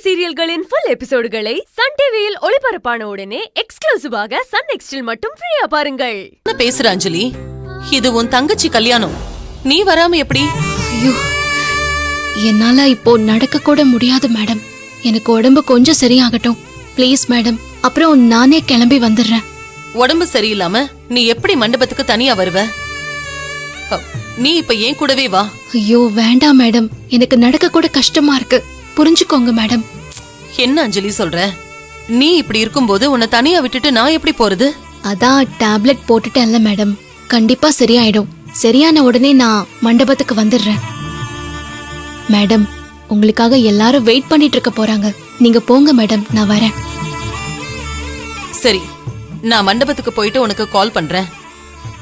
சீரியல்களின் full எபிசோடுகளை Sun டிவியில் ஒளிபரப்பான உடனே எக்ஸ்க்ளூசிவாக சன் நெக்ஸ்டில் மட்டும் ஃப்ரீயா பாருங்கள். என்ன பேசுற அஞ்சலி? இது உன் தங்கச்சி கல்யாணம், நீ வராம எப்படி? ஐயோ, என்னால இப்போ நடக்க கூட முடியாது மேடம். எனக்கு உடம்பு கொஞ்சம் சரியாகட்டும் ப்ளீஸ் மேடம். அப்புறம் நானே கிளம்பி வந்துடுறேன். உடம்பு சரியில்லாம நீ எப்படி மண்டபத்துக்கு தனியா வருவ? நீ இப்ப ஏன் கூடவே வா. ஐயோ வேண்டாம் மேடம், எனக்கு நடக்க கூட கஷ்டமா இருக்கு, புரிஞ்சுக்கோங்க மேடம். என்ன அஞ்சலி சொல்ற? நீ இப்படி இருக்கும்போது உன்னை தனியா விட்டுட்டு நான் எப்படி போறது? அதான் டேப்லெட் போட்டுட்டேன்ல மேடம், கண்டிப்பா சரியாயிடும். சரியான உடனே நான் மண்டபத்துக்கு வந்துடுறேன். மேடம், உங்களுக்காக எல்லாரும் வெயிட் பண்ணிட்டு இருக்க போறாங்க. நீங்க போங்க மேடம், நான் வரேன். சரி, நான் மண்டபத்துக்கு போயிட்டு உனக்கு கால் பண்றேன்.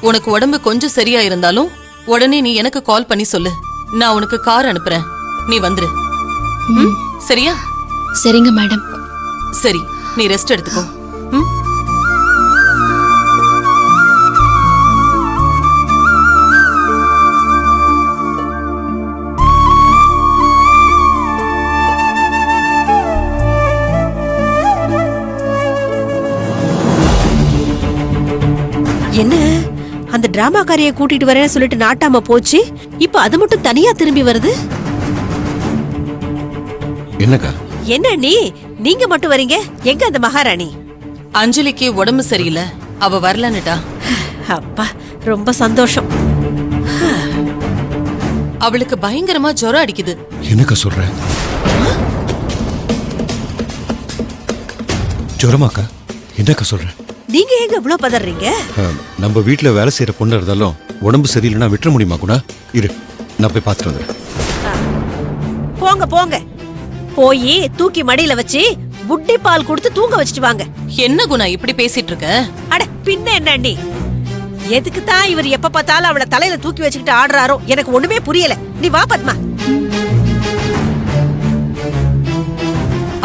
உனக்கு உடம்பு கொஞ்சம் சரியா இருந்தாலும் உடனே நீ எனக்கு கால் பண்ணி சொல்லு. நான் உனக்கு கார் அனுப்புறேன், நீ வந்துரு. சரியா? சரிங்க மேடம். சரி, நீ ரெஸ்ட் எடுத்துக்கோ. என்ன அந்த டிராமாக்காரிய கூட்டிட்டு வரேன்னு சொல்லிட்டு நாட்டாம போச்சு, இப்ப அது மட்டும் தனியா திரும்பி வருது. என்னக்கா? என்ன நீங்க மட்டும் வரீங்க? எங்க அந்த மகாராணி? அஞ்சலிக்கு உடம்பு சரியில்லை, அவ வரலன்னுட்டா. அப்பா, ரொம்ப சந்தோஷம். அவளுக்கு பயங்கரமா ஜுரம் அடிக்குது. என்னக்கா சொல்ற? ஜுரமாக்கா? என்னக்கா சொல்ற? நீங்க எங்க இவ்வளவு பதறீங்க? நம்ம வீட்டுல வேலை செய்யற பொண்ணு இருந்தாலும் உடம்பு சரியில்லைன்னா விட்டுற முடியுமா குணா? இரு, நான் போய் பார்த்துட்டு வந்துடுறேன். போங்க போங்க, போய் தூக்கி மடியில வச்சு புட்டி பால் கொடுத்து தூங்க வச்சுட்டு வாங்க. என்ன குணா இப்படி பேசிட்டு இருக்க? அட பின்ன என்ன அண்ணி, எதுக்கு தான் இவர் எப்ப பார்த்தாலும் அவளை தலையில தூக்கி வச்சுக்கிட்டு ஆடுறாரோ எனக்கு ஒண்ணுமே புரியல. நீ வா பத்மா.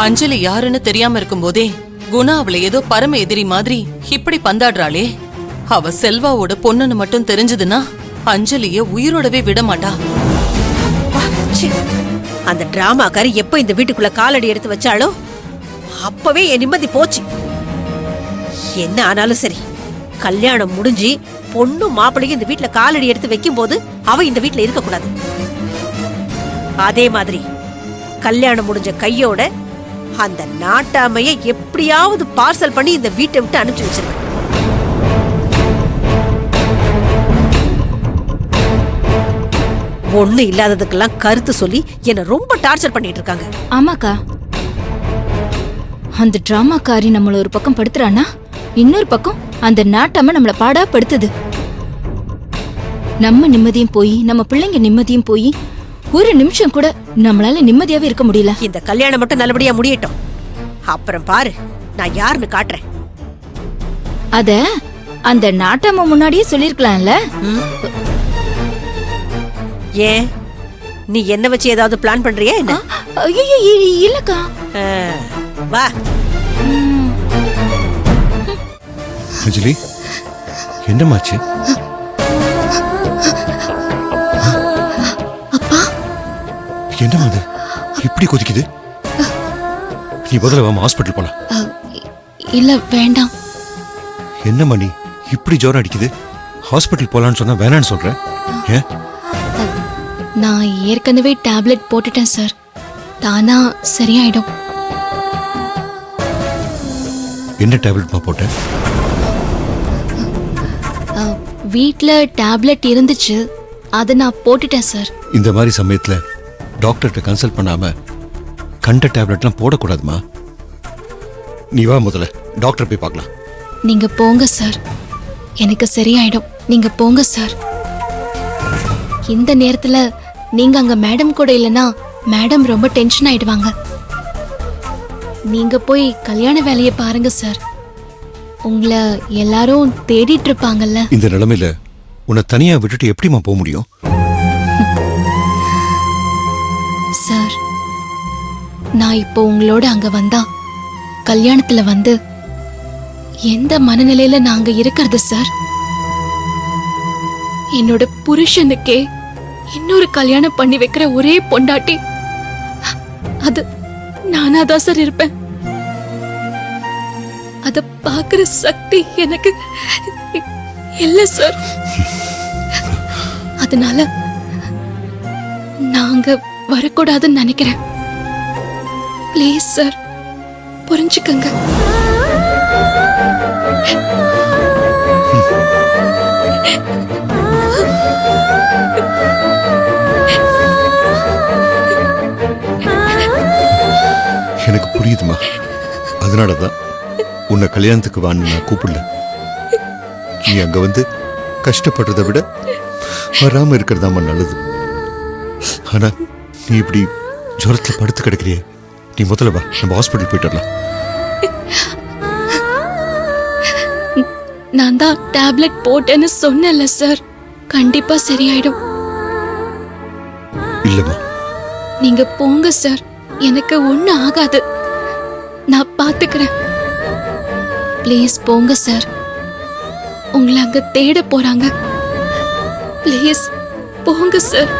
அஞ்சலி யாருன்னு தெரியாம இருக்கும் போதே குணா அவளை ஏதோ பரம எதிரி மாதிரி இப்படி பந்தாடுறாளே. அவ செல்வாவோட பொண்ணுன்னு மட்டும் தெரிஞ்சதுன்னா அஞ்சலிய உயிரோடவே விட மாட்டா. அந்த டிராமாக்காரி எப்ப இந்த வீட்டுக்குள்ள காலடி எடுத்து வச்சாலோ அப்பவே என் நிம்மதி போச்சு. என்ன ஆனாலும் சரி, கல்யாணம் முடிஞ்சு பொண்ணும் மாப்பிள்ளையும் இந்த வீட்டுல காலடி எடுத்து வைக்கும் போது அவ இந்த வீட்டுல இருக்க கூடாது. அதே மாதிரி கல்யாணம் முடிஞ்ச கையோட அந்த நாட்டாமையை எப்படியாவது பார்சல் பண்ணி இந்த வீட்டை விட்டு அனுப்பிச்சு வச்சிருவேன். ஒண்ணு இல்லாததுக்கெல்லாம் கருத்து சொல்லி என்ன ரொம்ப டார்ச்சர் பண்ணிட்டு இருக்காங்க. ஆமாக்கா, அந்த டிராமாக்காரி நம்மள ஒரு பக்கம் படுத்துறானா, இன்னொரு பக்கம் அந்த நாட்டாம நம்மள பாடா படுத்துது. நம்ம நிம்மதியும் போய் நம்ம பிள்ளைங்க நிம்மதியும் போய் ஒரு நிமிஷம் கூட நம்மளால நிம்மதியாவே இருக்க முடியல. இந்த கல்யாணம் மட்டும் நல்லபடியா முடியட்டும், அப்புறம் பாரு நான் யாருன்னு காட்டுறேன். அத அந்த நாட்டாம முன்னாடியே சொல்லிருக்கலாம்ல. ஏன் நீ என்ன வச்சு ஏதாவது பிளான் பண்றியா என்ன? இல்லக்கா. வா அஞ்சலி, என்னமாச்சு? என்னமா அது இப்படி கொதிக்குது? நீ முதல்ல வாமா, ஹாஸ்பிட்டல் போலாம். இல்ல வேண்டாம். என்னம்மா நீ இப்படி ஜுரம் அடிக்குது, ஹாஸ்பிட்டல் போலான்னு சொன்னா வேணான்னு சொல்ற? ஏன்? நான் ஏற்கனவே டேப்லெட் போட்டுட்டேன் சார், தானா சரியாயிடும். என்ன டேப்லெட்மா போட்ட? வீட்ல டேப்லெட் இருந்துச்சு, அதை நான் போட்டுட்டேன் சார். இந்த மாதிரி சமயத்துல டாக்டர்கிட்ட கன்சல்ட் பண்ணாம கண்ட டேப்லெட்லாம் போடக்கூடாதுமா. நீ வா, முதல்ல டாக்டர் போய் பார்க்கலாம். நீங்க போங்க சார், எனக்கு சரியாயிடும். நீங்க போங்க சார். இந்த நேரத்துல நீங்க அங்க மேடம் கூட இல்லனா மேடம் ரொம்ப டென்ஷன் ஆயிடுவாங்க. நீங்க போய் கல்யாண வேலையை பாருங்க சார், உங்களை எல்லாரும் தேடிட்டு இருப்பாங்கல்ல. இந்த நிலைமையில உன்னை தனியா விட்டுட்டு எப்படிமா போக முடியும்? சார், நான் இப்போ உங்களோட அங்க வந்தா கல்யாணத்துல வந்து எந்த மனநிலையில நாங்க இருக்கிறது சார்? என்னோட புருஷனுக்கே இன்னொரு கல்யாணம் பண்ணி வைக்கிற ஒரே பொண்டாட்டி, அது நானா தான் சார் இருப்பேன். அத பாக்குற சக்தி எனக்கு இல்ல சார். அதனால நாங்க வரக்கூடாதுன்னு நினைக்கிறேன். ப்ளீஸ் சார், புரிஞ்சுக்கங்க. எனக்கு புரியுதுமா. அதனாலதான் உன்னை கல்யாணத்துக்கு வான்னு நான் கூப்பிடல. நீ அங்க வந்து கஷ்டப்படுறதை விட வராம இருக்கிறதாமா நல்லது. ஆனா நீ இப்படி ஜுரத்துல படுத்து கிடக்குறியே, நீ முதல்ல வா, நம்ம ஹாஸ்பிட்டல் போயிட்டு வரலாம். நான் தான் டேப்லெட் போட்டேன்னு சொன்னேன்ல சார், கண்டிப்பா சரியாயிடும். இல்லம்மா, நீங்க போங்க சார், எனக்கு ஒண்ணும் ஆகாது. நான் பாத்துக்கிறேன். ப்ளீஸ் போங்க சார். உங்களை அங்க தேட போறாங்க. ப்ளீஸ் போங்க சார்.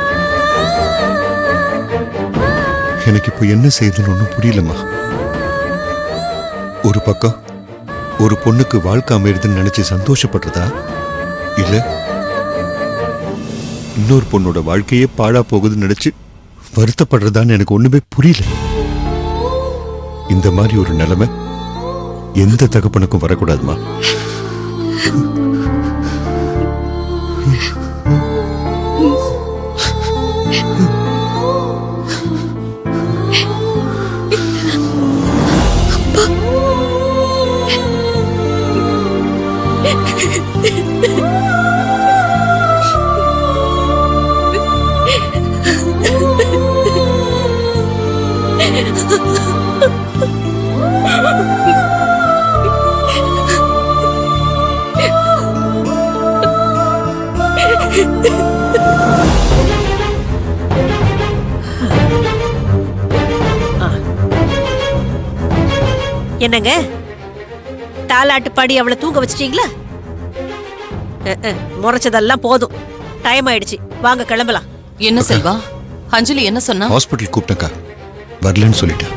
எனக்கு இப்போ என்ன செய்யுதுன்னு ஒன்றும் புரியலம்மா. ஒரு பக்கம் ஒரு பொண்ணுக்கு வாழ்க்கை அமையுதுன்னு நினைச்சு சந்தோஷப்படுறதா, இல்ல இன்னொரு பொண்ணோட வாழ்க்கையே பாழா போகுதுன்னு நினைச்சு வருத்தப்படுறதான்னு எனக்கு ஒண்ணுமே புரியல. இந்த மாதிரி ஒரு நிலைமை எந்த தகப்பனுக்கும் வரக்கூடாதுமா. என்னங்க, தாலாட்டு பாடி அவளை தூங்க வச்சிட்டீங்களா? முறைச்சதெல்லாம் போதும், டைம் ஆயிடுச்சு, வாங்க கிளம்பலாம். என்ன செல்வா, அஞ்சலி என்ன சொன்னா? ஹாஸ்பிட்டல் கூப்பிட்டக்கா, வரலன்னு சொல்லிட்டேன்.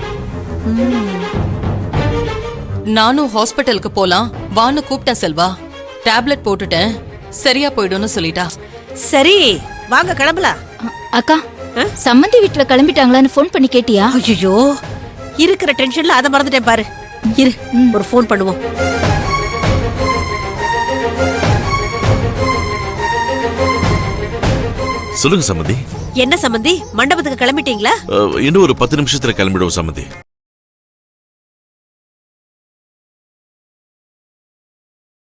நானும் ஹாஸ்பிட்டலுக்கு போலாம் வான்னு கூப்பிட்டேன் செல்வா. டேப்லெட் போட்டுட்டேன், சரியா போயிடும்னு சொல்லிட்டா. சரி வாங்க கிளம்பலாம். அக்கா, சம்மந்தி வீட்டுல கிளம்பிட்டாங்களான்னு ஃபோன் பண்ணி கேட்டியா? ஐயோ, இருக்கிற டென்ஷன்ல அதை மறந்துட்டேன் பாரு. இரு, ஒரு ஃபோன் பண்ணுவோம். சொல்லுங்க சம்மந்தி. என்ன சம்மந்தி, மண்டபத்துக்கு கிளம்பிட்டீங்களா? இன்னும் ஒரு 10 நிமிஷத்துல கிளம்பிடுவோம் சம்மந்தி.